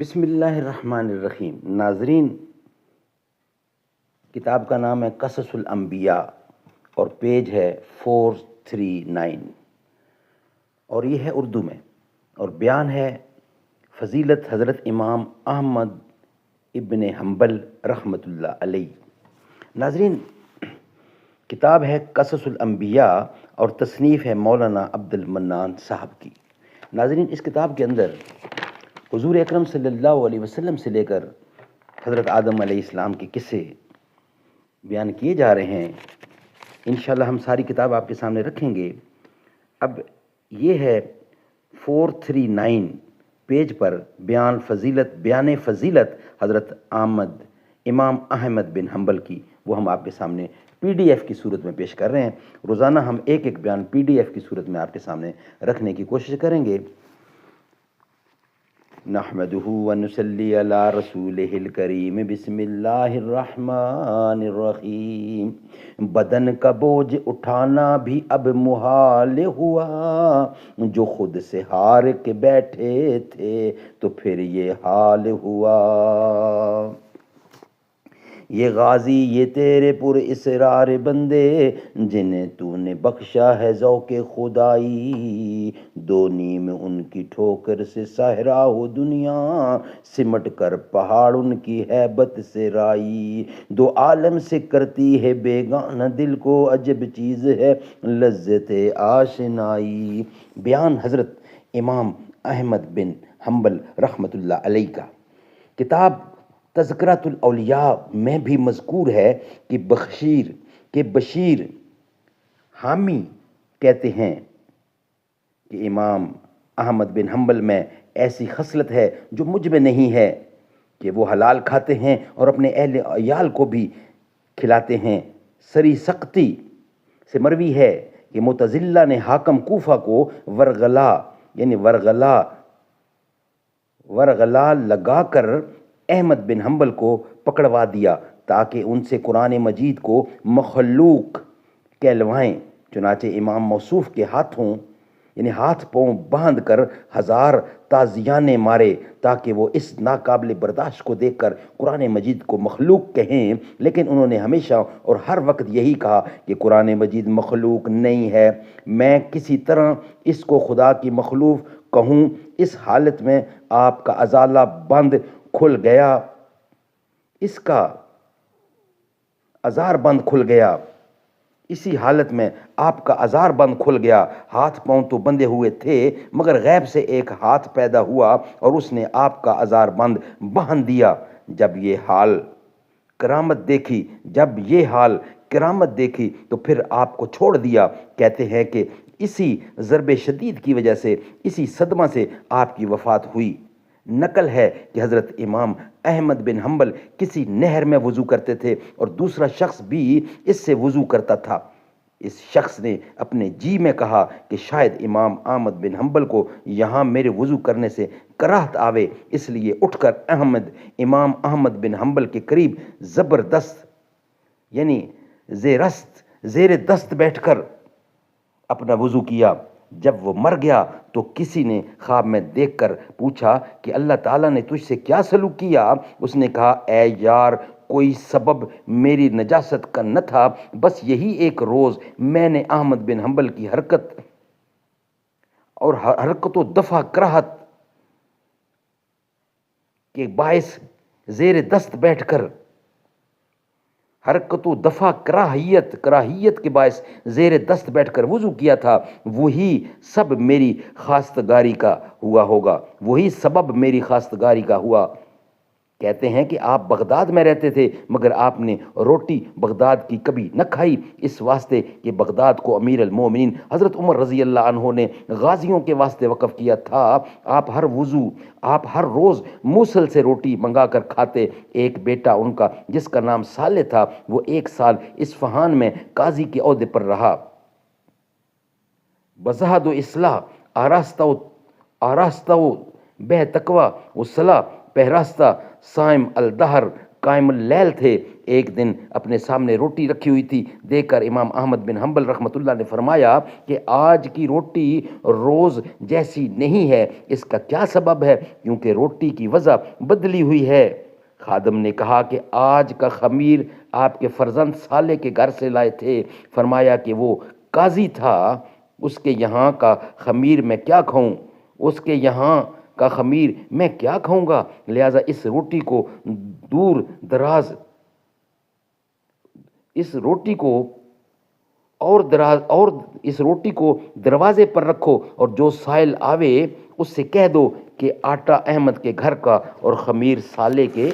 بسم اللہ الرحمن الرحیم۔ ناظرین، کتاب کا نام ہے قصص الانبیاء اور پیج ہے 439 اور یہ ہے اردو میں، اور بیان ہے فضیلت حضرت امام احمد ابن حنبل رحمۃ اللہ علیہ۔ ناظرین، کتاب ہے قصص الانبیاء اور تصنیف ہے مولانا عبد المنان صاحب کی۔ ناظرین، اس کتاب کے اندر حضور اکرم صلی اللہ علیہ وسلم سے لے کر حضرت آدم علیہ السلام کے قصے بیان کیے جا رہے ہیں۔ انشاءاللہ ہم ساری کتاب آپ کے سامنے رکھیں گے۔ اب یہ ہے 439 پیج پر بیان فضیلت حضرت امام احمد بن حنبل کی، وہ ہم آپ کے سامنے پی ڈی ایف کی صورت میں پیش کر رہے ہیں۔ روزانہ ہم ایک ایک بیان پی ڈی ایف کی صورت میں آپ کے سامنے رکھنے کی کوشش کریں گے۔ نحمده ونصلی علی رسولہ الکریم۔ بسم اللہ الرحمن الرحیم۔ بدن کا بوجھ اٹھانا بھی اب محال ہوا، جو خود سے ہار کے بیٹھے تھے تو پھر یہ حال ہوا۔ یہ غازی یہ تیرے پر اسرار بندے، جنہیں تو نے بخشا ہے ذوق خدائی، دو نیم ان کی ٹھوکر سے صحرا ہو دنیا، سمٹ کر پہاڑ ان کی ہیبت سے رائی، دو عالم سے کرتی ہے بیگانہ دل کو، عجب چیز ہے لذت آشنائی۔ بیان حضرت امام احمد بن حنبل رحمۃ اللہ علیہ کا۔ کتاب تذکرۃ الاولیاء میں بھی مذکور ہے کہ بشیر حامی کہتے ہیں کہ امام احمد بن حنبل میں ایسی خصلت ہے جو مجھ میں نہیں ہے، کہ وہ حلال کھاتے ہیں اور اپنے اہل عیال کو بھی کھلاتے ہیں۔ سری سختی سے مروی ہے کہ معتزلہ نے حاکم کوفہ کو ورغلا لگا کر احمد بن حنبل کو پکڑوا دیا تاکہ ان سے قرآن مجید کو مخلوق کہلوائیں۔ چنانچہ امام موصوف کے ہاتھ پاؤں باندھ کر 1000 تازیانے مارے تاکہ وہ اس ناقابل برداشت کو دیکھ کر قرآن مجید کو مخلوق کہیں، لیکن انہوں نے ہمیشہ اور ہر وقت یہی کہا کہ قرآن مجید مخلوق نہیں ہے، میں کسی طرح اس کو خدا کی مخلوق کہوں۔ اس حالت میں آپ کا ازالہ بند کھل گیا، اسی حالت میں آپ کا ازار بند کھل گیا۔ ہاتھ پاؤں تو بندھے ہوئے تھے، مگر غیب سے ایک ہاتھ پیدا ہوا اور اس نے آپ کا ازار بند باندھ دیا۔ جب یہ حال کرامت دیکھی تو پھر آپ کو چھوڑ دیا۔ کہتے ہیں کہ اسی ضرب شدید کی وجہ سے، اسی صدمہ سے آپ کی وفات ہوئی۔ نقل ہے کہ حضرت امام احمد بن حنبل کسی نہر میں وضو کرتے تھے اور دوسرا شخص بھی اس سے وضو کرتا تھا۔ اس شخص نے اپنے جی میں کہا کہ شاید امام احمد بن حنبل کو یہاں میرے وضو کرنے سے کراہت آوے، اس لیے اٹھ کر امام احمد بن حنبل کے قریب زبردست زیر دست بیٹھ کر اپنا وضو کیا۔ جب وہ مر گیا تو کسی نے خواب میں دیکھ کر پوچھا کہ اللہ تعالیٰ نے تجھ سے کیا سلوک کیا؟ اس نے کہا، اے یار، کوئی سبب میری نجاست کا نہ تھا، بس یہی ایک روز میں نے احمد بن حنبل کی حرکت و دفع کراہت کے باعث زیر دست بیٹھ کر کراہیت کے باعث زیر دست بیٹھ کر وضو کیا تھا، وہی سب میری خواستگاری کا ہوا ہوگا، وہی سبب میری خواستگاری کا ہوا۔ کہتے ہیں کہ آپ بغداد میں رہتے تھے، مگر آپ نے روٹی بغداد کی کبھی نہ کھائی، اس واسطے کہ بغداد کو امیر المومنین حضرت عمر رضی اللہ عنہ نے غازیوں کے واسطے وقف کیا تھا۔ آپ ہر روز موصل سے روٹی منگا کر کھاتے۔ ایک بیٹا ان کا جس کا نام صالح تھا، وہ 1 سال اصفہان میں قاضی کے عہدے پر رہا۔ بزہد و اصلاح آراستہ و بہ تقوی و صلاح پہراستہ، سائم الدہر قائم اللیل تھے، ایک دن اپنے سامنے روٹی رکھی ہوئی تھی، دیکھ کر امام احمد بن حنبل رحمۃ اللہ نے فرمایا کہ آج کی روٹی روز جیسی نہیں ہے، اس کا کیا سبب ہے؟ کیونکہ روٹی کی وضع بدلی ہوئی ہے۔ خادم نے کہا کہ آج کا خمیر آپ کے فرزند صالح کے گھر سے لائے تھے۔ فرمایا کہ وہ قاضی تھا، اس کے یہاں کا خمیر میں کیا کھاؤں، اس کے یہاں کا خمیر میں کیا کھاؤں گا، لہٰذا اس روٹی کو دور دراز اس روٹی کو اس روٹی کو دروازے پر رکھو، اور جو سائل آوے اس سے کہہ دو کہ آٹا احمد کے گھر کا اور خمیر صالح کے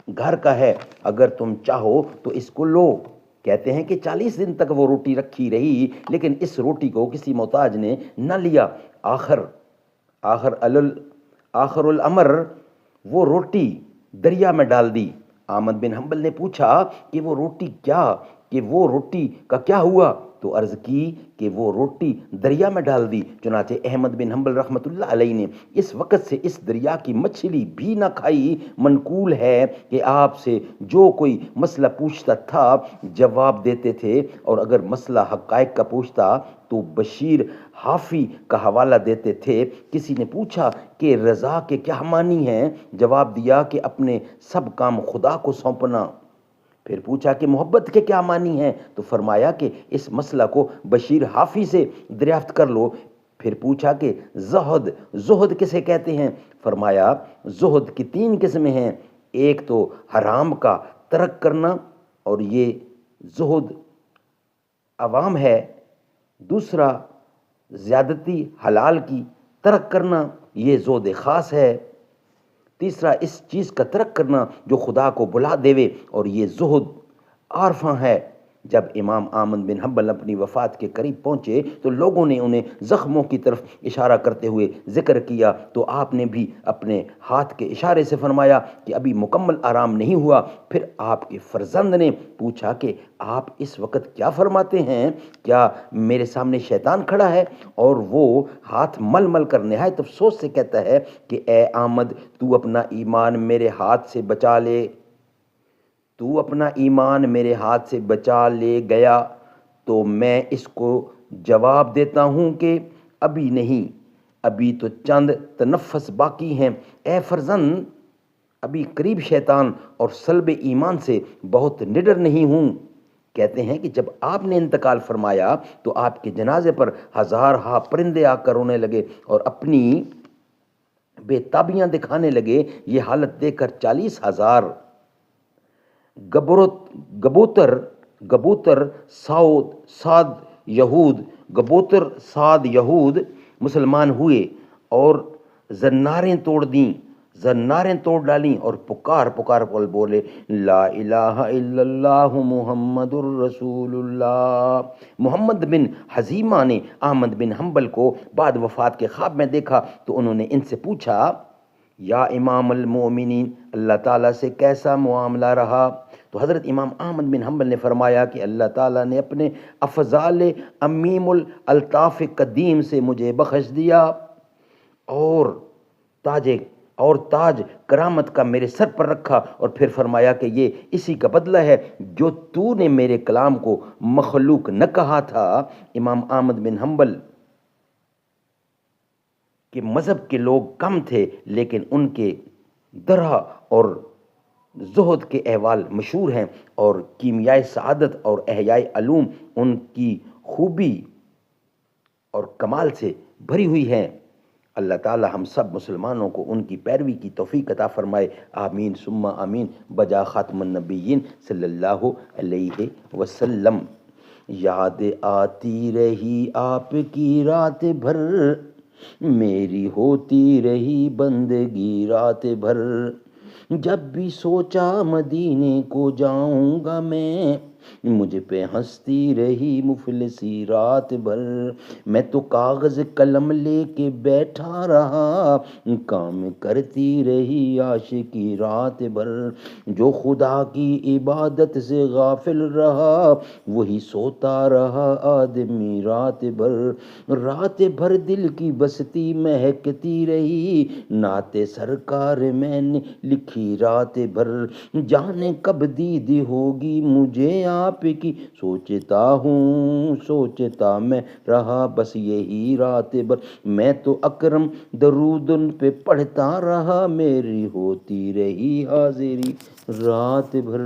گھر کا ہے، اگر تم چاہو تو اس کو لو۔ کہتے ہیں کہ 40 دن تک وہ روٹی رکھی رہی، لیکن اس روٹی کو کسی محتاج نے نہ لیا۔ آخر الامر وہ روٹی دریا میں ڈال دی۔ احمد بن حنبل نے پوچھا کہ وہ روٹی کا کیا ہوا؟ تو عرض کی کہ وہ روٹی دریا میں ڈال دی۔ چنانچہ احمد بن حنبل رحمۃ اللہ علیہ نے اس وقت سے اس دریا کی مچھلی بھی نہ کھائی۔ منقول ہے کہ آپ سے جو کوئی مسئلہ پوچھتا تھا جواب دیتے تھے، اور اگر مسئلہ حقائق کا پوچھتا تو بشیر حافی کا حوالہ دیتے تھے۔ کسی نے پوچھا کہ رضا کے کیا معنی ہیں؟ جواب دیا کہ اپنے سب کام خدا کو سونپنا۔ پھر پوچھا کہ محبت کے کیا معنی ہیں؟ تو فرمایا کہ اس مسئلہ کو بشیر حافی سے دریافت کر لو۔ پھر پوچھا کہ زہد کسے کہتے ہیں؟ فرمایا زہد کی 3 قسمیں ہیں، ایک تو حرام کا ترک کرنا اور یہ زہد عوام ہے، دوسرا زیادتی حلال کی ترک کرنا، یہ زہد خاص ہے، تیسرا اس چیز کا ترک کرنا جو خدا کو بلا دیوے، اور یہ زہد عارفاں ہے۔ جب امام احمد بن حنبل اپنی وفات کے قریب پہنچے تو لوگوں نے انہیں زخموں کی طرف اشارہ کرتے ہوئے ذکر کیا، تو آپ نے بھی اپنے ہاتھ کے اشارے سے فرمایا کہ ابھی مکمل آرام نہیں ہوا۔ پھر آپ کے فرزند نے پوچھا کہ آپ اس وقت کیا فرماتے ہیں؟ کیا میرے سامنے شیطان کھڑا ہے؟ اور وہ ہاتھ مل مل کر نہایت افسوس سے کہتا ہے کہ اے احمد، تو اپنا ایمان میرے ہاتھ سے بچا لے گیا، تو میں اس کو جواب دیتا ہوں کہ ابھی نہیں، ابھی تو چند تنفس باقی ہیں۔ اے فرزند، ابھی قریب شیطان اور سلب ایمان سے بہت نڈر نہیں ہوں۔ کہتے ہیں کہ جب آپ نے انتقال فرمایا تو آپ کے جنازے پر ہزارہا پرندے آ کر رونے لگے اور اپنی بے تابیاں دکھانے لگے۔ یہ حالت دیکھ کر 40,000 گبوتر سعد یہود مسلمان ہوئے اور زناریں توڑ ڈالیں اور پکار بولے لا الہ الا اللہ محمد الرسول اللہ۔ محمد بن حزیمہ نے احمد بن حنبل کو بعد وفات کے خواب میں دیکھا تو انہوں نے ان سے پوچھا یا امام المومنین، اللہ تعالیٰ سے کیسا معاملہ رہا؟ تو حضرت امام احمد بن حنبل نے فرمایا کہ اللہ تعالیٰ نے اپنے افضال امیم الالطاف قدیم سے مجھے بخش دیا، اور تاج کرامت کا میرے سر پر رکھا، اور پھر فرمایا کہ یہ اسی کا بدلہ ہے جو تو نے میرے کلام کو مخلوق نہ کہا تھا۔ امام احمد بن حنبل کے مذہب کے لوگ کم تھے، لیکن ان کے درہ اور زہد کے احوال مشہور ہیں، اور کیمیائے سعادت اور احیاء علوم ان کی خوبی اور کمال سے بھری ہوئی ہیں۔ اللہ تعالی ہم سب مسلمانوں کو ان کی پیروی کی توفیق عطا فرمائے، آمین ثم آمین، بجا خاتم النبیین صلی اللہ علیہ وسلم۔ یاد آتی رہی آپ کی رات بھر، میری ہوتی رہی بندگی رات بھر، جب بھی سوچا مدینے کو جاؤں گا میں، مجھ پہ ہنستی رہی مفلسی رات بھر، میں تو کاغذ قلم لے کے بیٹھا رہا، کام کرتی رہی عاشقی رات بھر، جو خدا کی عبادت سے غافل رہا وہی سوتا رہا آدمی رات بھر، رات بھر دل کی بستی مہکتی رہی، نعت سرکار میں نے لکھی رات بھر، جانے کب دید ہوگی مجھے آپ کی، سوچتا میں رہا بس یہی رات بھر، میں تو اکرم درود ان پہ پڑھتا رہا، میری ہوتی رہی حاضری رات بھر۔